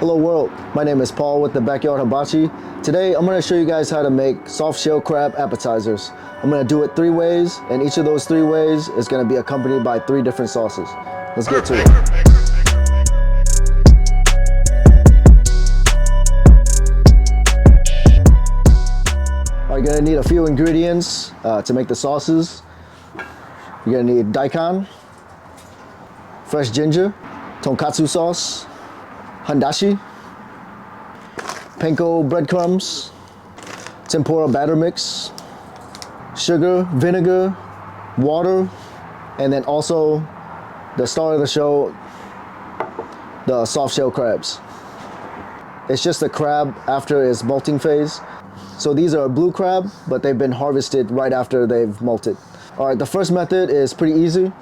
Hello world, my name is Paul with the Backyard Hibachi. Today I'm going to show you guys how to make soft shell crab appetizers. I'm going to do it 3 ways, and each of those 3 ways is going to be accompanied by 3 different sauces. Let's get to it. You're going to need a few ingredients to make the sauces. You're going to need daikon, fresh ginger, tonkatsu sauce, handashi, panko breadcrumbs, tempura batter mix, sugar, vinegar, water, and then also the star of the show, the soft shell crabs. It's just a crab after its molting phase. So these are a blue crab, but they've been harvested right after they've molted. All right, the first method is pretty easy.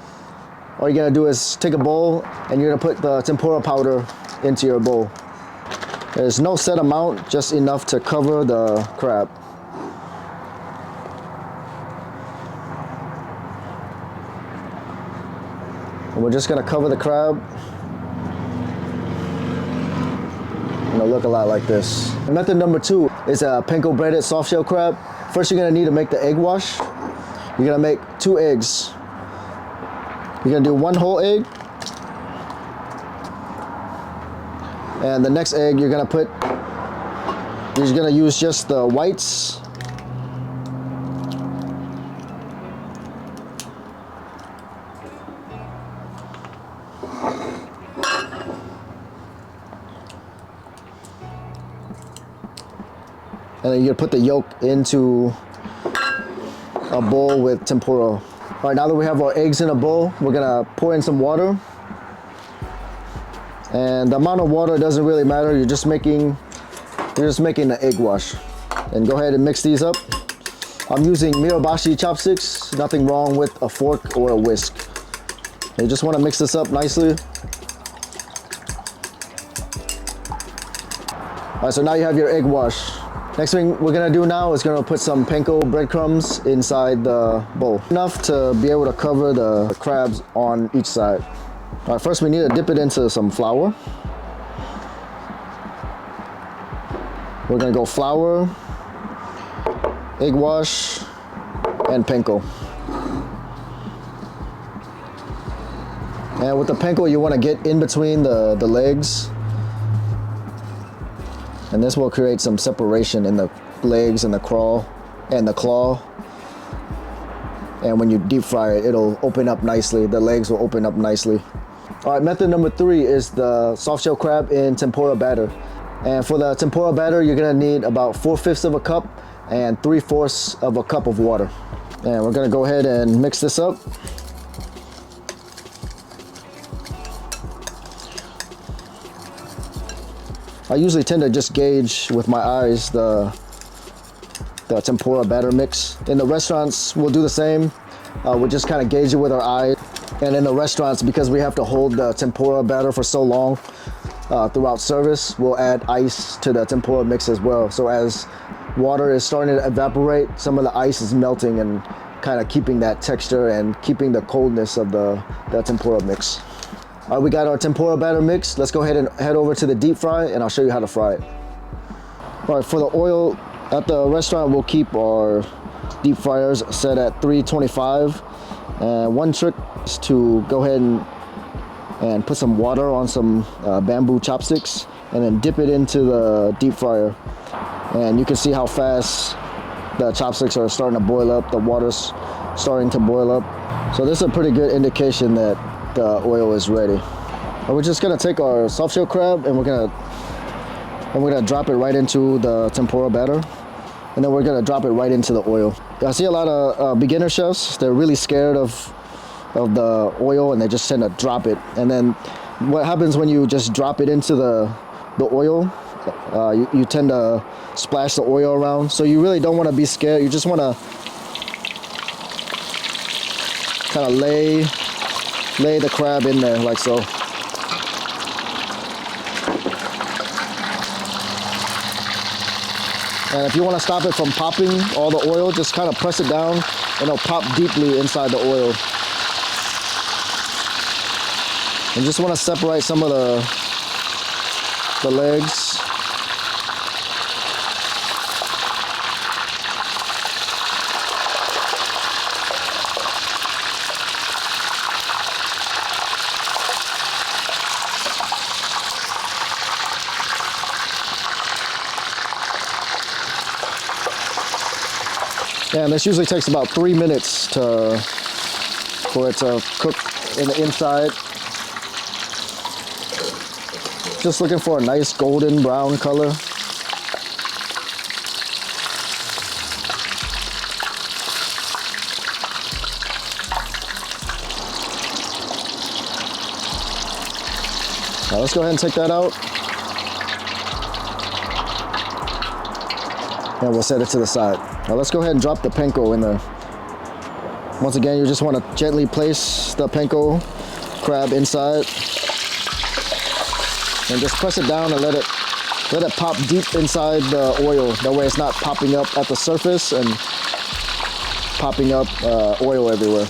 All you're gonna do is take a bowl and you're gonna put the tempura powder into your bowl. There's no set amount, just enough to cover the crab. And we're just gonna cover the crab. It'll look a lot like this. Method number 2 is a panko breaded soft shell crab. First, you're gonna need to make the egg wash. You're gonna make 2 eggs. You're gonna do 1 whole egg. And the next egg you're gonna use just the whites. And then you're gonna put the yolk into a bowl with tempura. All right, now that we have our eggs in a bowl, we're gonna pour in some water. And the amount of water doesn't really matter. You're just making the egg wash. And go ahead and mix these up. I'm using Hibachi chopsticks. Nothing wrong with a fork or a whisk. You just want to mix this up nicely. All right, so now you have your egg wash. Next thing we're gonna do now is gonna put some panko breadcrumbs inside the bowl. Enough to be able to cover the crabs on each side. All right, first we need to dip it into some flour. We're gonna go flour, egg wash, and panko. And with the panko, you wanna get in between the legs. And this will create some separation in the legs and the claw. And when you deep fry it, it'll open up nicely. The legs will open up nicely. All right, method number 3 is the soft shell crab in tempura batter. And for the tempura batter, you're gonna need about 4/5 of a cup and 3/4 of a cup of water. And we're gonna go ahead and mix this up. I usually tend to just gauge with my eyes the tempura batter mix. In the restaurants, we'll do the same. We'll just kind of gauge it with our eye. And in the restaurants, because we have to hold the tempura batter for so long throughout service, we'll add ice to the tempura mix as well. So as water is starting to evaporate, some of the ice is melting and kind of keeping that texture and keeping the coldness of the tempura mix. All right, we got our tempura batter mix. Let's go ahead and head over to the deep fry and I'll show you how to fry it. All right, for the oil at the restaurant, we'll keep our deep fryers set at 325. And one trick is to go ahead and put some water on some bamboo chopsticks and then dip it into the deep fryer. And you can see how fast the chopsticks are starting to boil up. The water's starting to boil up. So this is a pretty good indication that the oil is ready. And we're just gonna take our soft shell crab and we're gonna drop it right into the tempura batter. And then we're gonna drop it right into the oil. I see a lot of beginner chefs, they're really scared of the oil and they just tend to drop it. And then what happens when you just drop it into the oil, you tend to splash the oil around. So you really don't wanna be scared. You just wanna kind of lay the crab in there like so. And if you want to stop it from popping all the oil, just kind of press it down and it'll pop deeply inside the oil. And just want to separate some of the legs. And this usually takes about 3 minutes for it to cook in the inside. Just looking for a nice golden brown color. Now let's go ahead and take that out. And we'll set it to the side. Now let's go ahead and drop the panko in there. Once again, you just want to gently place the panko crab inside. And just press it down and let it pop deep inside the oil. That way it's not popping up at the surface and popping up oil everywhere.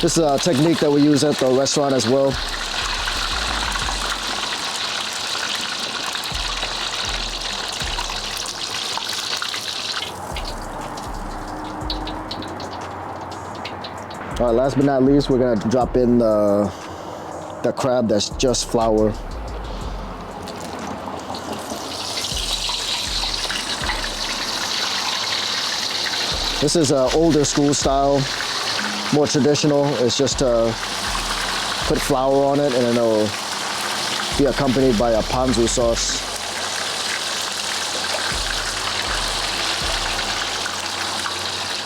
This is a technique that we use at the restaurant as well. All right, last but not least, we're gonna drop in the crab that's just flour. This is an older school style. More traditional. It's just to put flour on it and then it'll be accompanied by a ponzu sauce.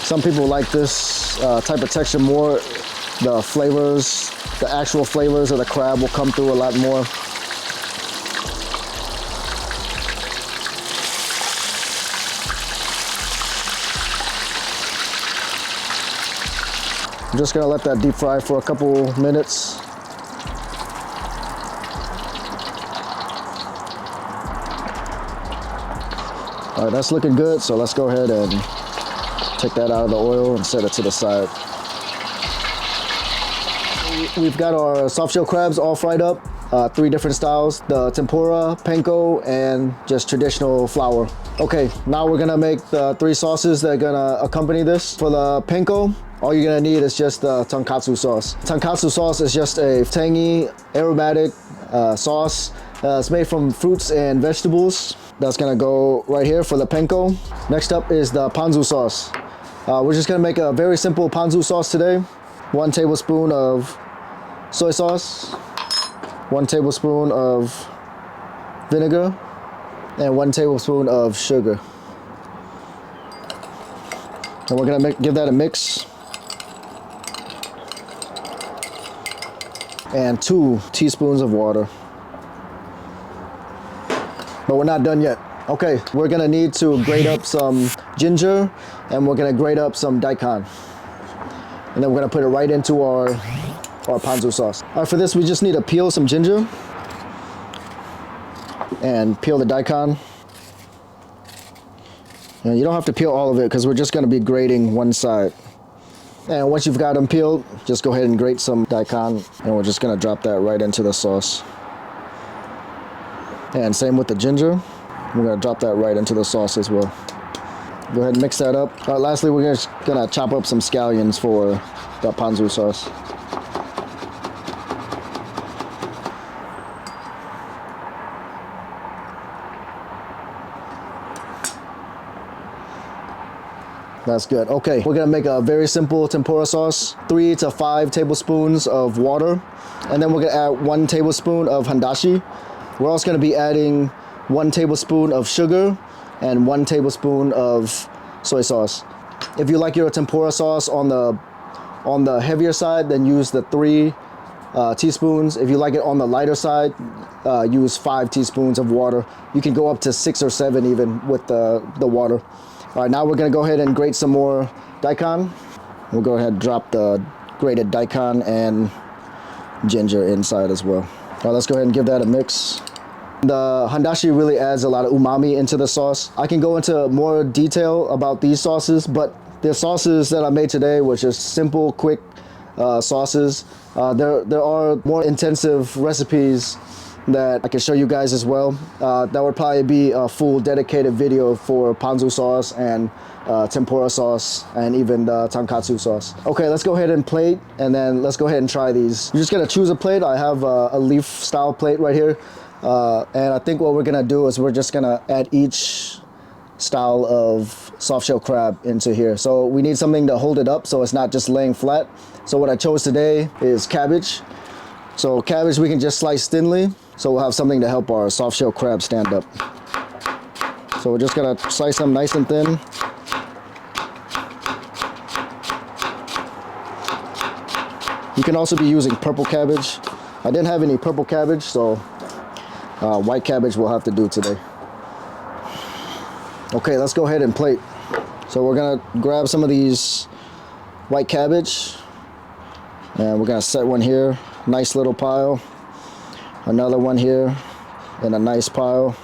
Some people like this type of texture more. The flavors, the actual flavors of the crab will come through a lot more. I'm just gonna let that deep fry for a couple minutes. All right, that's looking good, so let's go ahead and take that out of the oil and set it to the side. We've got our soft shell crabs all fried up, 3 different styles, the tempura, panko, and just traditional flour. Okay, now we're gonna make the 3 sauces that are gonna accompany this. For the panko, all you're gonna need is just the tonkatsu sauce. Tonkatsu sauce is just a tangy, aromatic sauce. It's made from fruits and vegetables. That's gonna go right here for the panko. Next up is the ponzu sauce. We're just gonna make a very simple ponzu sauce today. 1 tablespoon of soy sauce, 1 tablespoon of vinegar, and 1 tablespoon of sugar. And we're gonna give that a mix. And 2 teaspoons of water. But we're not done yet. Okay, we're gonna need to grate up some ginger and we're gonna grate up some daikon. And then we're gonna put it right into our ponzu sauce. All right, for this we just need to peel some ginger and peel the daikon. And you don't have to peel all of it because we're just gonna be grating one side. And once you've got them peeled, just go ahead and grate some daikon and we're just gonna drop that right into the sauce. And same with the ginger. We're gonna drop that right into the sauce as well. Go ahead and mix that up. All right, lastly, we're just gonna chop up some scallions for the ponzu sauce. That's good. Okay, we're gonna make a very simple tempura sauce. 3 to 5 tablespoons of water. And then we're gonna add 1 tablespoon of handashi. We're also gonna be adding 1 tablespoon of sugar and 1 tablespoon of soy sauce. If you like your tempura sauce on the heavier side, then use the 3 teaspoons. If you like it on the lighter side, use 5 teaspoons of water. You can go up to 6 or 7 even with the water. All right, now we're gonna go ahead and grate some more daikon. We'll go ahead and drop the grated daikon and ginger inside as well. All right, let's go ahead and give that a mix. The handashi really adds a lot of umami into the sauce. I can go into more detail about these sauces, but the sauces that I made today were just simple, quick sauces. There are more intensive recipes that I can show you guys as well. That would probably be a full dedicated video for ponzu sauce and tempura sauce and even the tonkatsu sauce. Okay, let's go ahead and plate, and then let's go ahead and try these. You're just gonna choose a plate. I have a leaf style plate right here. And I think what we're gonna do is we're just gonna add each style of soft shell crab into here. So we need something to hold it up so it's not just laying flat. So what I chose today is cabbage. So cabbage we can just slice thinly, so we'll have something to help our soft shell crab stand up. So we're just gonna slice them nice and thin. You can also be using purple cabbage. I didn't have any purple cabbage, so white cabbage will have to do today. Okay, let's go ahead and plate. So we're gonna grab some of these white cabbage, and we're gonna set one here, nice little pile. Another one here, and a nice pile.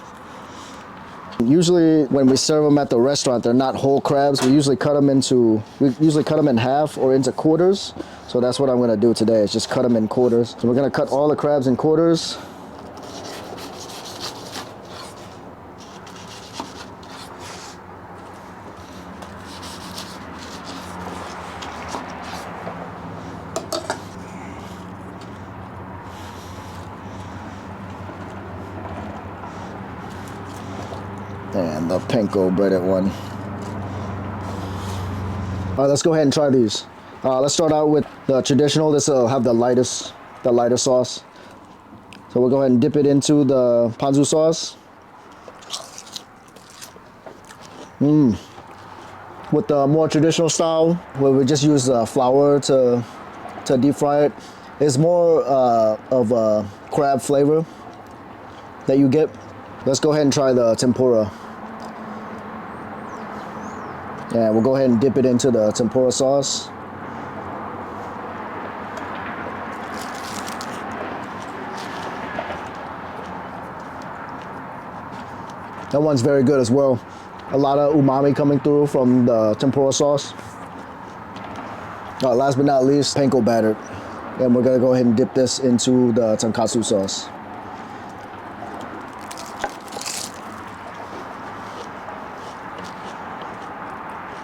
Usually when we serve them at the restaurant, they're not whole crabs. We usually cut them in half or into quarters. So that's what I'm gonna do today, is just cut them in quarters. So we're gonna cut all the crabs in quarters. And the panko breaded one. All right, let's go ahead and try these. Let's start out with the traditional. This will have the lighter sauce. So we'll go ahead and dip it into the ponzu sauce. With the more traditional style, where we just use flour to deep fry it, it's more of a crab flavor that you get. Let's go ahead and try the tempura. And we'll go ahead and dip it into the tempura sauce. That one's very good as well. A lot of umami coming through from the tempura sauce. Last but not least, panko batter. And we're gonna go ahead and dip this into the tonkatsu sauce.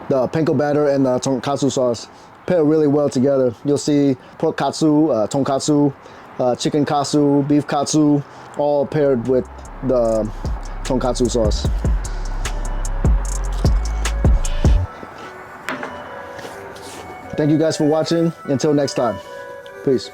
The panko batter and the tonkatsu sauce pair really well together. You'll see pork katsu, tonkatsu, chicken katsu, beef katsu, all paired with the tonkatsu sauce. Thank you guys for watching. Until next time, peace.